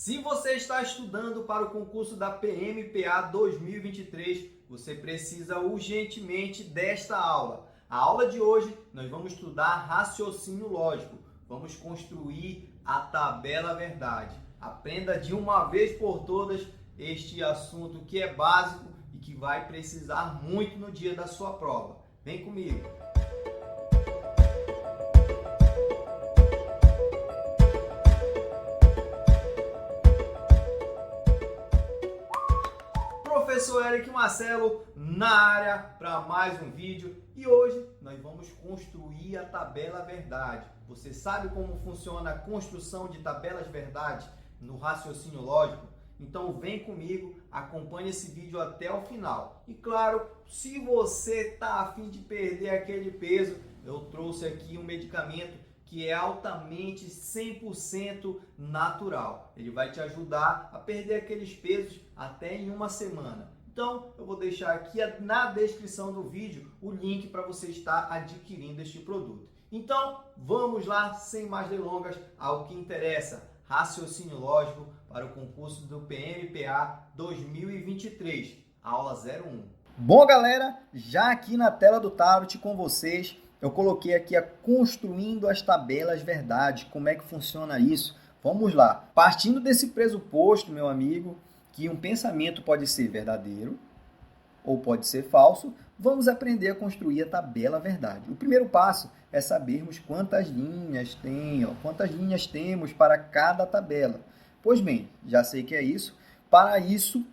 Se você está estudando para o concurso da PMPA 2023, você precisa urgentemente desta aula. A aula de hoje nós vamos estudar raciocínio lógico. Vamos construir a tabela verdade. Aprenda de uma vez por todas este assunto que é básico e que vai precisar muito no dia da sua prova. Vem comigo! Professor Eric Marcelo na área para mais um vídeo e hoje nós vamos construir a tabela verdade. Você sabe como funciona a construção de tabelas verdade no raciocínio lógico? Então vem comigo, acompanhe esse vídeo até o final. E claro, se você está a fim de perder aquele peso, eu trouxe aqui um medicamento que é altamente 100% natural. Ele vai te ajudar a perder aqueles pesos até em uma semana. Então, eu vou deixar aqui na descrição do vídeo o link para você estar adquirindo este produto. Então, vamos lá, sem mais delongas, ao que interessa. Raciocínio lógico para o concurso do PMPA 2023, aula 01. Bom, galera, já aqui na tela do tablet com vocês, eu coloquei aqui a construindo as tabelas verdade. Como é que funciona isso? Vamos lá. Partindo desse pressuposto, meu amigo, que um pensamento pode ser verdadeiro ou pode ser falso, vamos aprender a construir a tabela verdade. O primeiro passo é sabermos quantas linhas tem, quantas linhas temos para cada tabela. Pois bem, já sei que é isso. Para isso,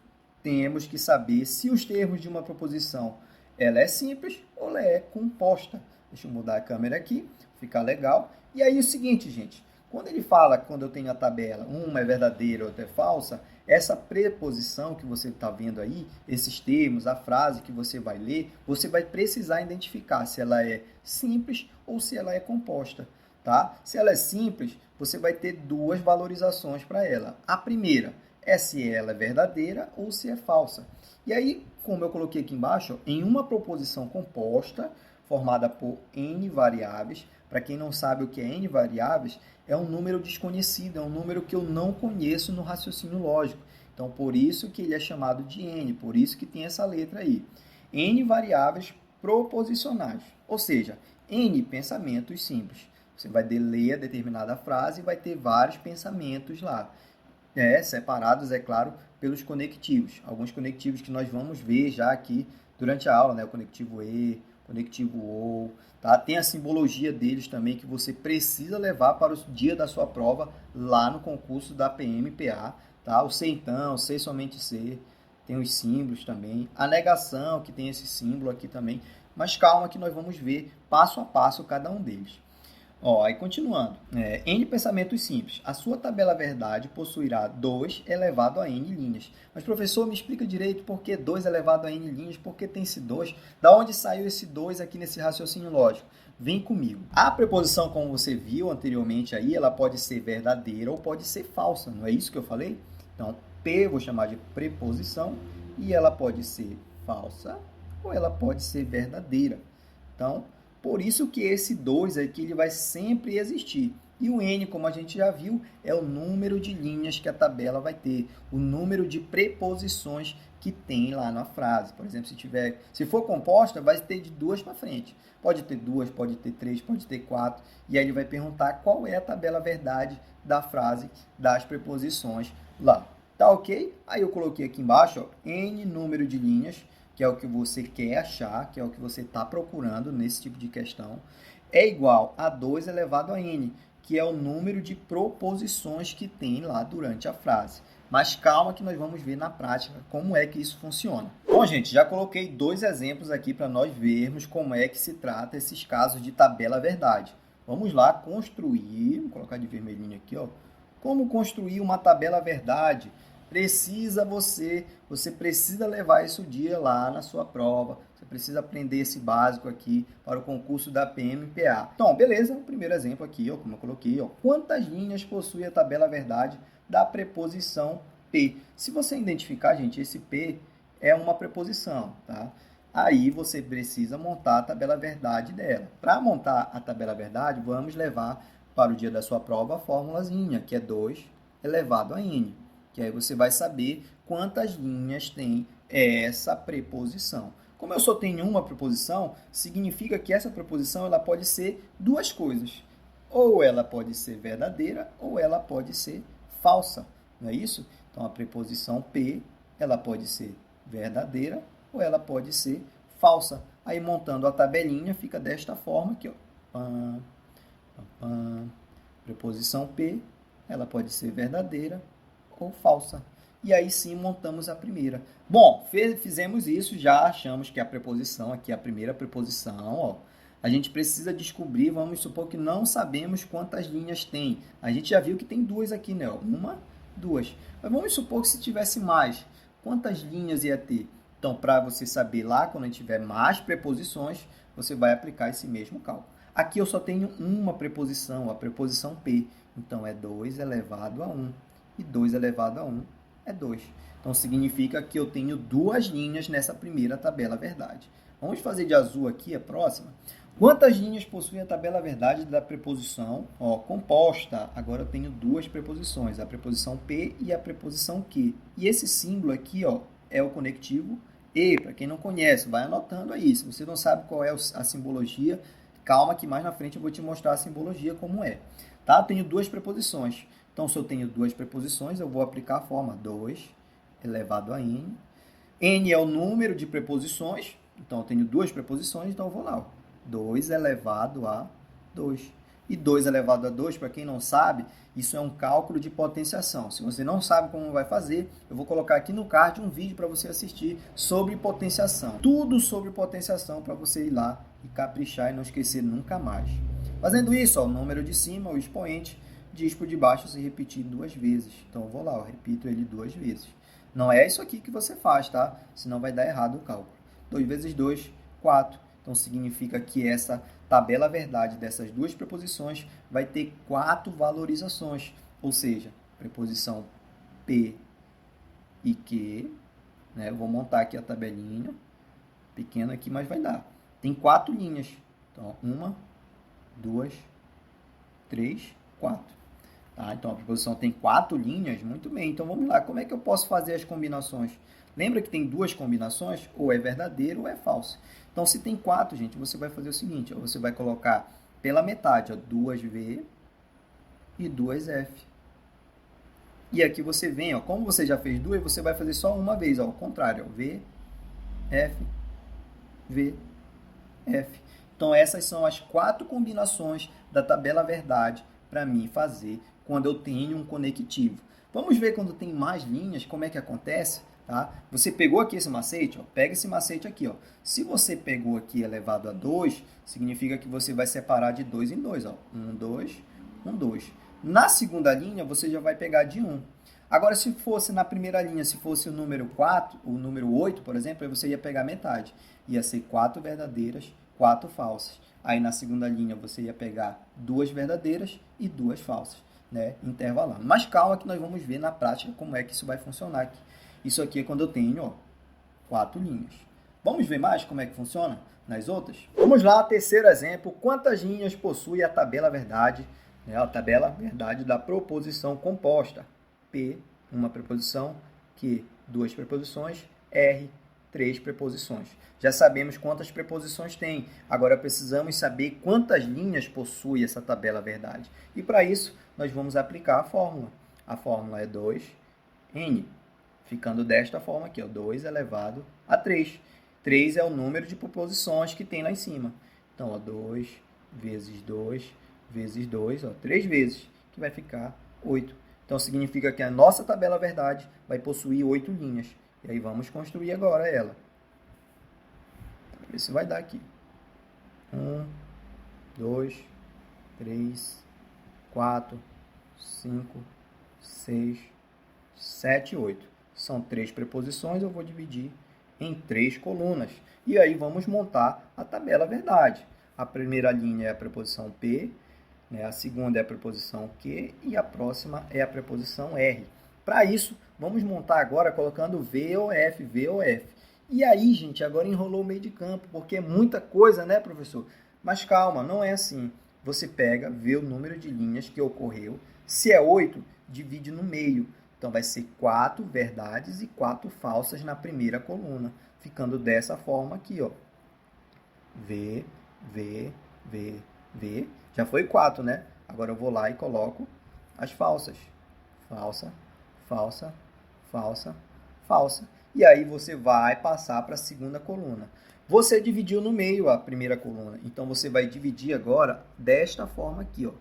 temos que saber se os termos de uma proposição ela é simples ou ela é composta. Deixa eu mudar a câmera aqui, ficar legal. E aí é o seguinte, gente, quando ele fala, quando eu tenho a tabela, uma é verdadeira, outra é falsa, essa preposição que você está vendo aí, esses termos, a frase que você vai ler, você vai precisar identificar se ela é simples ou se ela é composta, tá? Se ela é simples, você vai ter duas valorizações para ela. A primeira é se ela é verdadeira ou se é falsa. E aí, como eu coloquei aqui embaixo, em uma proposição composta, formada por N variáveis. Para quem não sabe o que é N variáveis, é um número desconhecido, é um número que eu não conheço no raciocínio lógico. Então, por isso que ele é chamado de N, por isso que tem essa letra aí. N variáveis proposicionais, ou seja, N pensamentos simples. Você vai ler a determinada frase e vai ter vários pensamentos lá. Separados, é claro, pelos conectivos. Alguns conectivos que nós vamos ver já aqui durante a aula, né? O conectivo E, conectivo OU, tá? Tem a simbologia deles também que você precisa levar para o dia da sua prova lá no concurso da PMPA, tá? O C então, C somente C, tem os símbolos também, a negação que tem esse símbolo aqui também, mas calma que nós vamos ver passo a passo cada um deles. Aí continuando, N pensamentos simples. A sua tabela verdade possuirá 2 elevado a N linhas. Mas, professor, me explica direito por que 2 elevado a N linhas, por que tem esse 2? Da onde saiu esse 2 aqui nesse raciocínio lógico? Vem comigo. A preposição, como você viu anteriormente aí, ela pode ser verdadeira ou pode ser falsa, não é isso que eu falei? Então, P eu vou chamar de preposição e ela pode ser falsa ou ela pode ser verdadeira. Então, por isso que esse 2 aqui ele vai sempre existir. E o N, como a gente já viu, é o número de linhas que a tabela vai ter, o número de preposições que tem lá na frase. Por exemplo, se for composta, vai ter de 2 para frente. Pode ter 2, pode ter 3, pode ter 4. E aí ele vai perguntar qual é a tabela verdade da frase das preposições lá. Tá ok? Aí eu coloquei aqui embaixo, N número de linhas, que é o que você quer achar, que é o que você está procurando nesse tipo de questão, é igual a 2 elevado a N, que é o número de proposições que tem lá durante a frase. Mas calma que nós vamos ver na prática como é que isso funciona. Bom, gente, já coloquei 2 exemplos aqui para nós vermos como é que se trata esses casos de tabela verdade. Vamos lá construir, vou colocar de vermelhinho aqui, como construir uma tabela verdade. Você precisa levar isso dia lá na sua prova, você precisa aprender esse básico aqui para o concurso da PMPA. Então, beleza, o primeiro exemplo aqui, como eu coloquei, quantas linhas possui a tabela verdade da preposição P? Se você identificar, gente, esse P é uma preposição, tá? Aí você precisa montar a tabela verdade dela. Para montar a tabela verdade, vamos levar para o dia da sua prova a formulazinha, que é 2 elevado a n, que aí você vai saber quantas linhas tem essa preposição. Como eu só tenho uma preposição, significa que essa preposição ela pode ser duas coisas. Ou ela pode ser verdadeira, ou ela pode ser falsa, não é isso? Então, a preposição P, ela pode ser verdadeira, ou ela pode ser falsa. Aí, montando a tabelinha, fica desta forma aqui, ó. Pam, pam, pam. Preposição P, ela pode ser verdadeira ou falsa. E aí sim montamos a primeira. Bom, fizemos isso, já achamos que a preposição aqui é a primeira preposição, ó. A gente precisa descobrir, vamos supor que não sabemos quantas linhas tem. A gente já viu que tem duas aqui, né? Uma, duas. Mas vamos supor que se tivesse mais, quantas linhas ia ter? Então, para você saber lá, quando a gente tiver mais preposições, você vai aplicar esse mesmo cálculo. Aqui eu só tenho uma preposição, a preposição P. Então, é 2 elevado a 1. E 2 elevado a 1 é 2. Então, significa que eu tenho duas linhas nessa primeira tabela verdade. Vamos fazer de azul aqui a próxima. Quantas linhas possui a tabela verdade da preposição composta? Agora eu tenho duas preposições, a preposição P e a preposição que. E esse símbolo aqui é o conectivo E. Para quem não conhece, vai anotando aí. Se você não sabe qual é a simbologia, calma que mais na frente eu vou te mostrar a simbologia como é. Tá? Eu tenho duas preposições. Então, se eu tenho duas preposições, eu vou aplicar a forma 2 elevado a n. N é o número de preposições. Então, eu tenho duas preposições, então eu vou lá. 2 elevado a 2. E 2 elevado a 2, para quem não sabe, isso é um cálculo de potenciação. Se você não sabe como vai fazer, eu vou colocar aqui no card um vídeo para você assistir sobre potenciação. Tudo sobre potenciação para você ir lá e caprichar e não esquecer nunca mais. Fazendo isso, o número de cima, o expoente, diz por de baixo se repetir duas vezes. Então, eu vou lá, eu repito ele duas vezes. Não é isso aqui que você faz, tá? Senão vai dar errado o cálculo. 2 vezes 2, 4. Então, significa que essa tabela verdade dessas duas preposições vai ter 4 valorizações. Ou seja, preposição P e que, né? Eu vou montar aqui a tabelinha, pequena aqui, mas vai dar. Tem 4 linhas. Então, 1, 2, 3, 4. Tá? Então, a preposição tem 4 linhas, muito bem. Então, vamos lá. Como é que eu posso fazer as combinações? Lembra que tem duas combinações? Ou é verdadeiro ou é falso. Então, se tem 4, gente, você vai fazer o seguinte. Você vai colocar pela metade 2V e 2F. E aqui você vem, como você já fez duas, você vai fazer só uma vez. Ao contrário, V, F, V, F. Então, essas são as 4 combinações da tabela verdade para mim fazer quando eu tenho um conectivo. Vamos ver quando tem mais linhas, como é que acontece? Tá? Você pegou aqui esse macete? Pega esse macete aqui. Se você pegou aqui elevado a 2, significa que você vai separar de 2 em 2. 1, 2, 1, 2. Na segunda linha, você já vai pegar de 1. Agora, se fosse na primeira linha, se fosse o número 4, o número 8, por exemplo, aí você ia pegar metade. Ia ser 4 verdadeiras, 4 falsas. Aí, na segunda linha, você ia pegar 2 verdadeiras e 2 falsas, né? Intervalando. Mas calma que nós vamos ver na prática como é que isso vai funcionar aqui. Isso aqui é quando eu tenho 4 linhas. Vamos ver mais como é que funciona nas outras? Vamos lá, terceiro exemplo. Quantas linhas possui a tabela verdade? Né? A tabela verdade da proposição composta. P, uma preposição. Q, 2 preposições. R, 3 preposições. Já sabemos quantas preposições tem. Agora precisamos saber quantas linhas possui essa tabela verdade. E para isso, nós vamos aplicar a fórmula. A fórmula é 2n. Ficando desta forma aqui, 2 elevado a 3. 3 é o número de proposições que tem lá em cima. Então, 2 vezes 2 vezes 2, 3 vezes, que vai ficar 8. Então, significa que a nossa tabela verdade vai possuir 8 linhas. E aí, vamos construir agora ela. Para ver se vai dar aqui. 1, 2, 3, 4, 5, 6, 7, 8. São 3 preposições, eu vou dividir em 3 colunas. E aí vamos montar a tabela verdade. A primeira linha é a preposição P, né? A segunda é a preposição Q e a próxima é a preposição R. Para isso, vamos montar agora colocando V ou F, V ou F. E aí, gente, agora enrolou o meio de campo, porque é muita coisa, né, professor? Mas calma, não é assim. Você pega, vê o número de linhas que ocorreu. Se é 8, divide no meio. Então, vai ser 4 verdades e 4 falsas na primeira coluna, ficando dessa forma aqui, ó. V, V, V, V. Já foi 4, né? Agora eu vou lá e coloco as falsas. Falsa, falsa, falsa, falsa. E aí você vai passar para a segunda coluna. Você dividiu no meio a primeira coluna, então você vai dividir agora desta forma aqui, ó.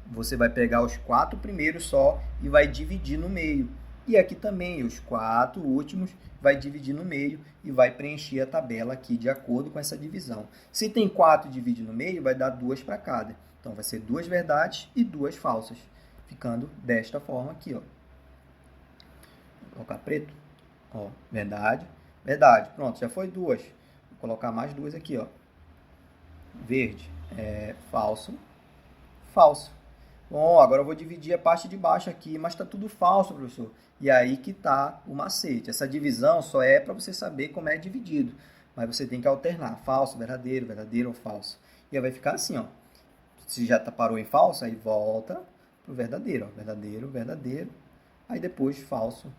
Você vai pegar os 4 primeiros só e vai dividir no meio. E aqui também, os 4 últimos, vai dividir no meio e vai preencher a tabela aqui de acordo com essa divisão. Se tem 4 e divide no meio, vai dar 2 para cada. Então, vai ser 2 verdades e 2 falsas, ficando desta forma aqui, ó. Vou colocar preto. Ó, verdade, verdade. Pronto, já foi 2. Vou colocar mais 2 aqui, ó. Verde, falso, falso. Bom, agora eu vou dividir a parte de baixo aqui, mas está tudo falso, professor. E aí que está o macete. Essa divisão só é para você saber como é dividido. Mas você tem que alternar. Falso, verdadeiro, verdadeiro ou falso. E aí vai ficar assim, ó. Se já parou em falso, aí volta para o verdadeiro. Ó. Verdadeiro, verdadeiro. Aí depois falso,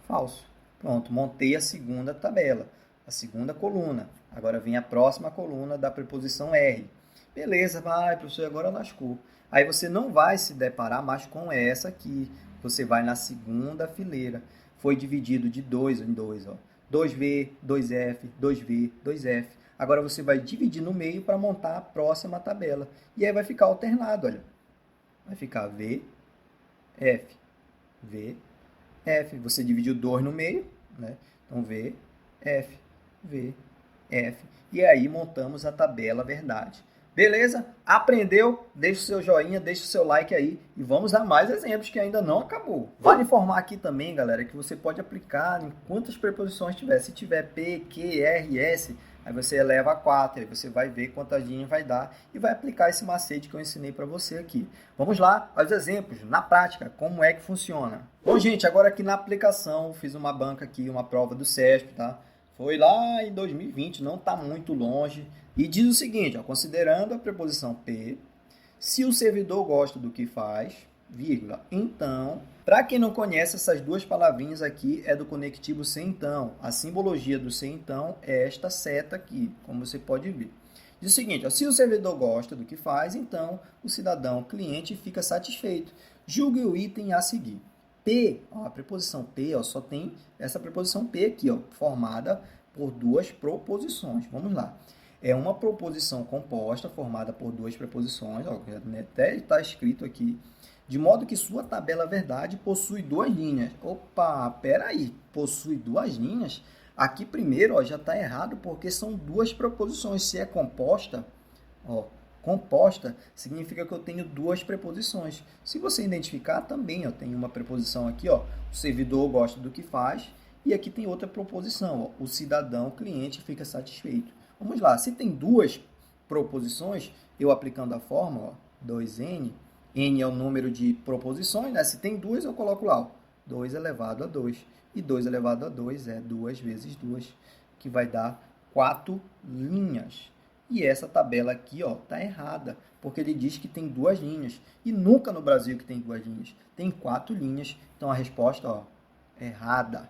falso. Pronto, montei a segunda tabela. A segunda coluna. Agora vem a próxima coluna da preposição R. Beleza, vai, professor, agora lascou. Aí você não vai se deparar mais com essa aqui. Você vai na segunda fileira. Foi dividido de 2 em 2, ó. 2V, 2F, 2V, 2F. Agora você vai dividir no meio para montar a próxima tabela. E aí vai ficar alternado, olha. Vai ficar V, F, V, F. Você dividiu 2 no meio, né? Então, V, F, V, F. E aí montamos a tabela verdade. Beleza? Aprendeu? Deixa o seu joinha, deixa o seu like aí e vamos a mais exemplos que ainda não acabou. Vale informar aqui também, galera, que você pode aplicar em quantas preposições tiver. Se tiver P, Q, R, S, aí você eleva a 4, aí você vai ver quantas linhas vai dar e vai aplicar esse macete que eu ensinei para você aqui. Vamos lá aos exemplos, na prática, como é que funciona. Bom, gente, agora aqui na aplicação, fiz uma banca aqui, uma prova do SESP, tá? Foi lá em 2020, não está muito longe. E diz o seguinte, ó, considerando a preposição P, se o servidor gosta do que faz, vírgula, então, para quem não conhece, essas duas palavrinhas aqui é do conectivo se então. A simbologia do se então é esta seta aqui, como você pode ver. Diz o seguinte, ó, se o servidor gosta do que faz, então o cidadão cliente fica satisfeito. Julgue o item a seguir. P, ó, a preposição P, ó, só tem essa preposição P aqui, ó, formada por duas proposições. Vamos lá. É uma proposição composta formada por duas preposições, ó, até está escrito aqui, de modo que sua tabela verdade possui duas linhas. Opa, peraí, possui duas linhas? Aqui primeiro, ó, já está errado porque são duas preposições. Se é composta, ó, composta significa que eu tenho duas preposições. Se você identificar, também eu tenho uma preposição aqui, ó, o servidor gosta do que faz, e aqui tem outra proposição, ó, o cidadão, o cliente, fica satisfeito. Vamos lá, se tem duas proposições, eu aplicando a fórmula, ó, 2n, n é o número de proposições, né? Se tem duas, eu coloco lá, ó, 2 elevado a 2, e 2 elevado a 2 é 2 vezes 2, que vai dar 4 linhas. E essa tabela aqui está errada, porque ele diz que tem duas linhas. E nunca no Brasil que tem duas linhas. Tem 4 linhas. Então, a resposta, ó, errada.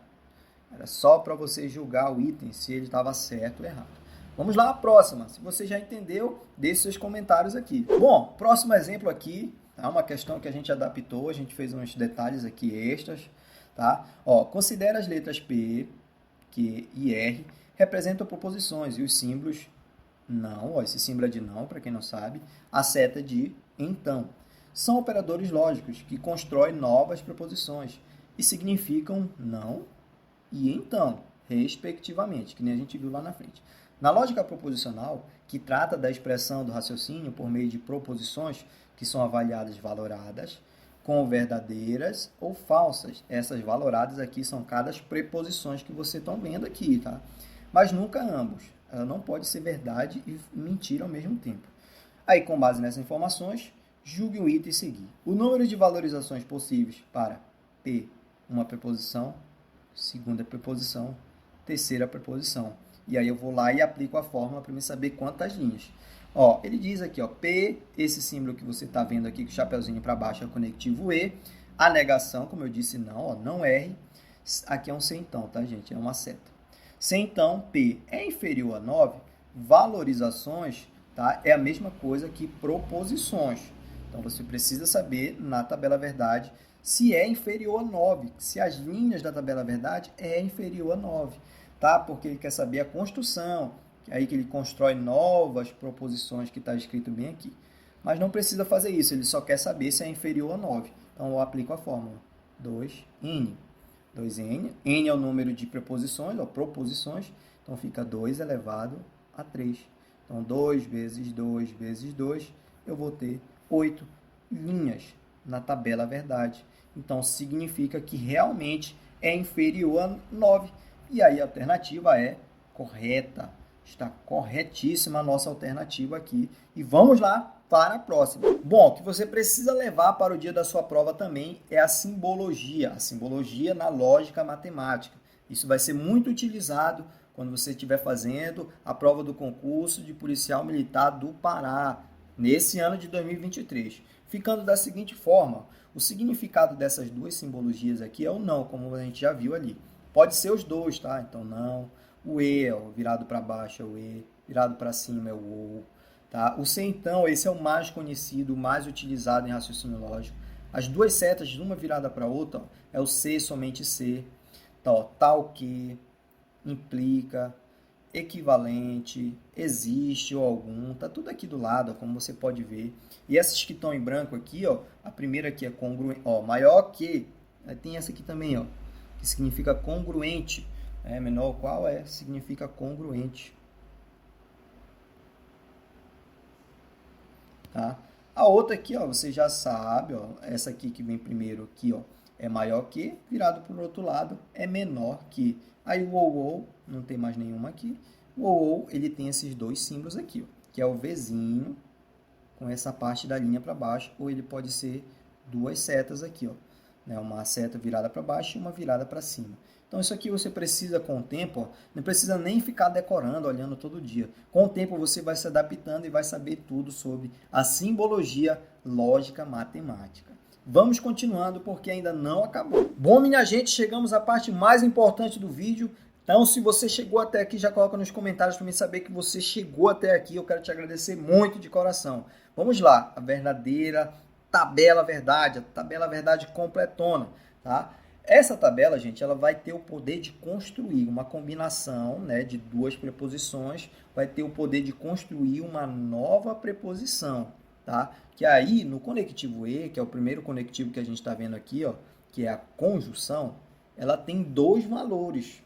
Era só para você julgar o item, se ele estava certo ou errado. Vamos lá, a próxima. Se você já entendeu, deixe seus comentários aqui. Bom, próximo exemplo aqui, tá? Uma questão que a gente adaptou, a gente fez uns detalhes aqui extras. Tá? Ó, considera as letras P, Q e R representam proposições e os símbolos não, ó, esse símbolo é de não, para quem não sabe, a seta de então. São operadores lógicos que constroem novas preposições e significam não e então, respectivamente, que nem a gente viu lá na frente. Na lógica proposicional, que trata da expressão do raciocínio por meio de proposições que são avaliadas valoradas, com verdadeiras ou falsas. Essas valoradas aqui são cada preposições que vocês estão vendo aqui, tá? Mas nunca ambos. Ela não pode ser verdade e mentira ao mesmo tempo. Aí, com base nessas informações, julgue o item a seguir. O número de valorizações possíveis para P, uma preposição, segunda preposição, terceira preposição. E aí eu vou lá e aplico a fórmula para me saber quantas linhas. Ó, ele diz aqui, ó, P, esse símbolo que você está vendo aqui, com o chapeuzinho para baixo é o conectivo E. A negação, como eu disse, não, ó, não R. Aqui é um centão, tá, gente? É uma seta. Se então P é inferior a 9, valorizações, tá, é a mesma coisa que proposições. Então, você precisa saber, na tabela verdade, se é inferior a 9, se as linhas da tabela verdade é inferior a 9, tá? Porque ele quer saber a construção, aí que ele constrói novas proposições que está escrito bem aqui. Mas não precisa fazer isso, ele só quer saber se é inferior a 9. Então, eu aplico a fórmula 2n. 2n, n é o número de preposições, ou proposições, então fica 2 elevado a 3. Então, 2 vezes 2 vezes 2, eu vou ter 8 linhas na tabela verdade. Então, significa que realmente é inferior a 9. E aí a alternativa é correta. Está corretíssima a nossa alternativa aqui. E vamos lá para a próxima. Bom, o que você precisa levar para o dia da sua prova também é a simbologia na lógica matemática. Isso vai ser muito utilizado quando você estiver fazendo a prova do concurso de policial militar do Pará, nesse ano de 2023. Ficando da seguinte forma, o significado dessas duas simbologias aqui é o não, como a gente já viu ali. Pode ser os dois, tá? Então, não. O E, ó, virado para baixo é o E, virado para cima é o OU. Tá? O C, então, esse é o mais conhecido, o mais utilizado em raciocínio lógico. As duas setas, de uma virada para outra, ó, é o C, somente C. Então, ó, tal que, implica, equivalente, existe ou algum, tá tudo aqui do lado, ó, como você pode ver. E essas que estão em branco aqui, ó, a primeira aqui é congruente, ó, maior que, tem essa aqui também, ó, que significa congruente, menor qual significa congruente. Tá? A outra aqui, ó, você já sabe, ó, essa aqui que vem primeiro aqui, ó, é maior que, virado para o outro lado, é menor que. Aí o ou, não tem mais nenhuma aqui. O ou, ele tem esses dois símbolos aqui, ó, que é o Vzinho, com essa parte da linha para baixo, ou ele pode ser duas setas aqui, ó, né, uma seta virada para baixo e uma virada para cima. Então, isso aqui você precisa, com o tempo, ó, não precisa nem ficar decorando, olhando todo dia. Com o tempo, você vai se adaptando e vai saber tudo sobre a simbologia lógica matemática. Vamos continuando, porque ainda não acabou. Bom, minha gente, chegamos à parte mais importante do vídeo. Então, se você chegou até aqui, já coloca nos comentários para mim saber que você chegou até aqui. Eu quero te agradecer muito de coração. Vamos lá, a verdadeira tabela verdade, a tabela verdade completona, tá? Essa tabela, gente, ela vai ter o poder de construir uma combinação, né, de duas preposições, vai ter o poder de construir uma nova preposição, tá? Que aí, no conectivo E, que é o primeiro conectivo que a gente está vendo aqui, ó, que é a conjunção, ela tem dois valores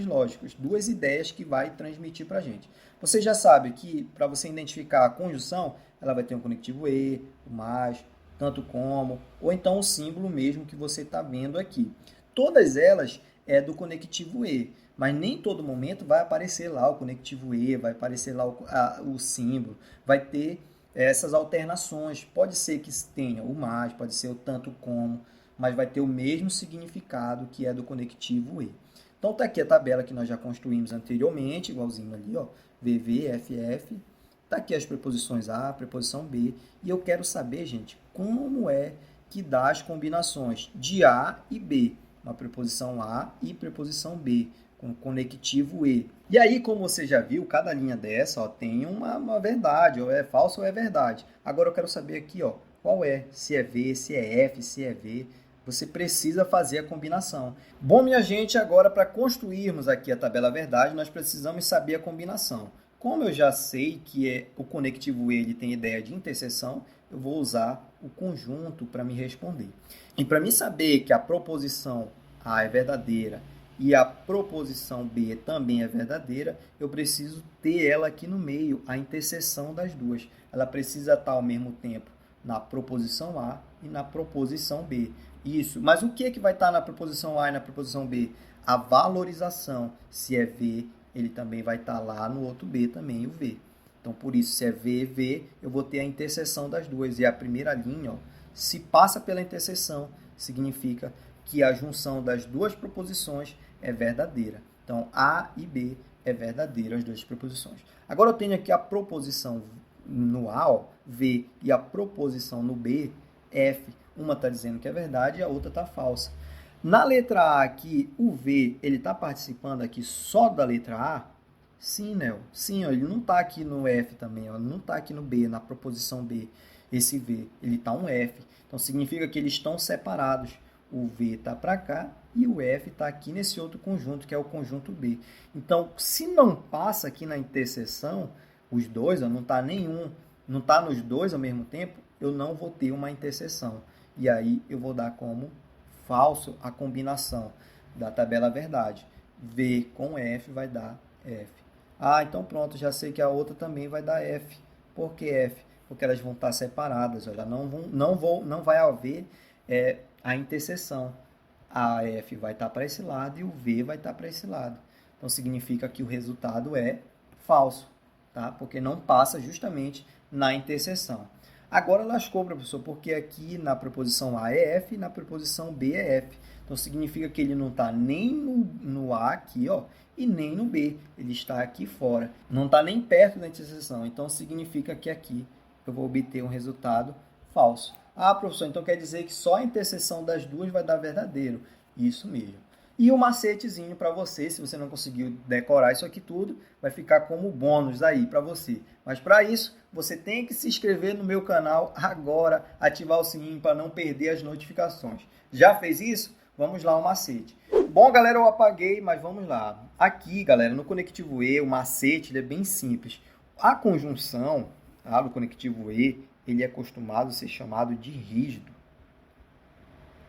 lógicos, duas ideias que vai transmitir para a gente. Você já sabe que, para você identificar a conjunção, ela vai ter um conectivo E, o mais, tanto como, ou então o símbolo mesmo que você está vendo aqui. Todas elas é do conectivo E, mas nem todo momento vai aparecer lá o conectivo E, vai aparecer lá o símbolo, vai ter essas alternações. Pode ser que tenha o mais, pode ser o tanto como, mas vai ter o mesmo significado que é do conectivo E. Então, está aqui a tabela que nós já construímos anteriormente, igualzinho ali, ó, VV, FF. Está aqui as preposições A, preposição B, e eu quero saber, gente, como é que dá as combinações de A e B, uma preposição A e preposição B, com conectivo E. E aí, como você já viu, cada linha dessa, ó, tem uma verdade, ou é falsa ou é verdade. Agora eu quero saber aqui, ó, qual é, se é V, se é F, se é V. Você precisa fazer a combinação. Bom, minha gente, agora para construirmos aqui a tabela verdade, nós precisamos saber a combinação. Como eu já sei que o conectivo E ele tem ideia de interseção, eu vou usar o conjunto para me responder. E para mim saber que a proposição A é verdadeira e a proposição B também é verdadeira, eu preciso ter ela aqui no meio, a interseção das duas. Ela precisa estar ao mesmo tempo na proposição A e na proposição B. Isso. Mas o que é que vai estar na proposição A e na proposição B? A valorização. Se é V, ele também vai estar lá no outro B também, o V. Então, por isso, se é V, V, eu vou ter a interseção das duas. E a primeira linha, ó, se passa pela interseção, significa que a junção das duas proposições é verdadeira. Então, A e B é verdadeiro as duas proposições. Agora eu tenho aqui a proposição no A, ó, V, e a proposição no B, F. Uma está dizendo que é verdade e a outra está falsa. Na letra A aqui, o V, ele está participando aqui só da letra A? Sim, né? Sim, ó, ele não está aqui no F também, ó, ele não está aqui no B, na proposição B, esse V, ele está um F. Então, significa que eles estão separados. O V está para cá e o F está aqui nesse outro conjunto, que é o conjunto B. Então, se não passa aqui na interseção, os dois, ó, não está nenhum, não está nos dois ao mesmo tempo, eu não vou ter uma interseção. E aí, eu vou dar como falso a combinação da tabela verdade. V com F vai dar F. Ah, então pronto, já sei que a outra também vai dar F. Por que F? Porque elas vão estar separadas, olha, não vai haver a interseção. A F vai estar para esse lado e o V vai estar para esse lado. Então, significa que o resultado é falso, tá? Porque não passa justamente na interseção. Agora lascou, professor, porque aqui na proposição A é F e na proposição B é F. Então, significa que ele não está nem no A aqui, ó, e nem no B. Ele está aqui fora. Não está nem perto da interseção. Então, significa que aqui eu vou obter um resultado falso. Ah, professor, então quer dizer que só a interseção das duas vai dar verdadeiro. Isso mesmo. E o macetezinho para você, se você não conseguiu decorar isso aqui tudo, vai ficar como bônus aí para você. Mas para isso, você tem que se inscrever no meu canal agora, ativar o sininho para não perder as notificações. Já fez isso? Vamos lá o macete. Bom, galera, eu apaguei, mas vamos lá. Aqui, galera, no conectivo E, o macete ele é bem simples. A conjunção do conectivo E, ele é acostumado a ser chamado de rígido.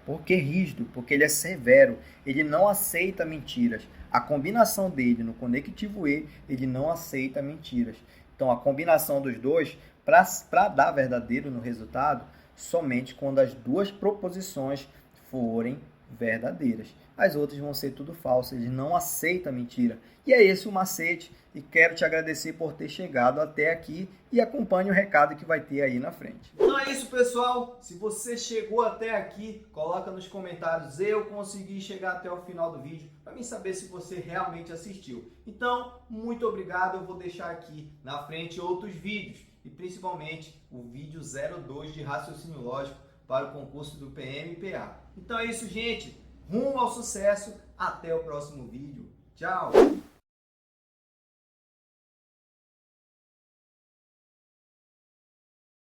Por que rígido? Porque ele é severo, ele não aceita mentiras. A combinação dele no conectivo E, ele não aceita mentiras. Então, a combinação dos dois, para dar verdadeiro no resultado, somente quando as duas proposições forem verdadeiras. As outras vão ser tudo falso, ele não aceita mentira. E é esse o macete, e quero te agradecer por ter chegado até aqui e acompanhe o recado que vai ter aí na frente. Então é isso, pessoal. Se você chegou até aqui, coloca nos comentários, eu consegui chegar até o final do vídeo, para mim saber se você realmente assistiu. Então, muito obrigado, eu vou deixar aqui na frente outros vídeos, e principalmente o vídeo 02 de raciocínio lógico para o concurso do PMPA. Então é isso, gente. Rumo ao sucesso. Até o próximo vídeo. Tchau!